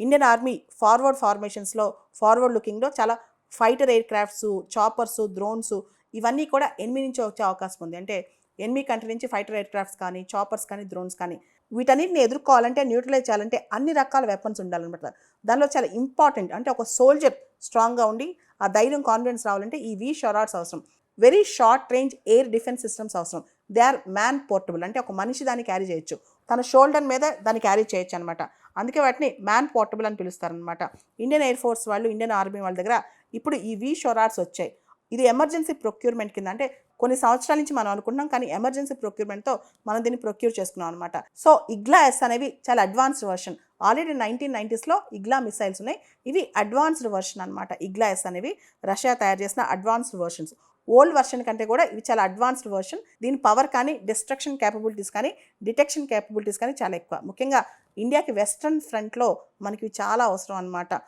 Indian army forward ఫార్మేషన్స్లో forward లుకింగ్లో చాలా fighter air crafts, choppers, drones ఇవన్నీ కూడా ఎనిమి నుంచి వచ్చే అవకాశం ఉంది. అంటే ఎనిమి కంట్రీ నుంచి ఫైటర్ ఎయిర్ క్రాఫ్ట్స్ కానీ, చాపర్స్ కానీ, డ్రోన్స్ కానీ వీటన్నిటిని ఎదుర్కోవాలంటే, న్యూట్రలైజ్ చేయాలంటే అన్ని రకాల వెపన్స్ ఉండాలన్నమాట. దానిలో చాలా ఇంపార్టెంట్ అంటే ఒక సోల్జర్ స్ట్రాంగ్గా ఉండి ఆ ధైర్యం, కాన్ఫిడెన్స్ రావాలంటే ఈ వి షొరార్డ్స్ అవసరం. Very short range air defence systems అవసరం. దే ఆర్ మ్యాన్ పోర్టబుల్, అంటే ఒక మనిషి దాన్ని క్యారీ చేయొచ్చు, తన షోల్డర్ మీద దాన్ని క్యారీ చేయొచ్చు అనమాట. అందుకే వాటిని మ్యాన్ పోర్టబుల్ అని పిలుస్తారనమాట. ఇండియన్ ఎయిర్ ఫోర్స్ వాళ్ళు, ఇండియన్ ఆర్మీ వాళ్ళ దగ్గర ఇప్పుడు ఈ వి షొరార్డ్స్ వచ్చాయి. ఇది ఎమర్జెన్సీ ప్రొక్యూర్మెంట్ కింద, అంటే కొన్ని సంవత్సరాల నుంచి మనం అనుకుంటున్నాం, కానీ ఎమర్జెన్సీ ప్రొక్యూర్మెంట్తో మనం దీన్ని ప్రొక్యూర్ చేసుకున్నాం అనమాట. సో ఇగ్లా ఎస్ అనేవి చాలా అడ్వాన్స్డ్ వర్షన్. ఆల్రెడీ 1990స్లో ఇగ్లా మిసైల్స్ ఉన్నాయి. ఇవి అడ్వాన్స్డ్ వర్షన్ అనమాట. ఇగ్లా ఎస్ అనేవి రష్యా తయారు చేసిన అడ్వాన్స్డ్ వర్షన్స్. ఓల్డ్ వర్షన్ కంటే కూడా ఇవి చాలా అడ్వాన్స్డ్ వర్షన్. దీని పవర్ కానీ, డిస్ట్రక్షన్ క్యాపబిలిటీస్ కానీ, డిటెక్షన్ క్యాపబిలిటీస్ కానీ చాలా ఎక్కువ. ముఖ్యంగా ఇండియాకి వెస్ట్రన్ ఫ్రంట్లో మనకి చాలా అవసరం అనమాట.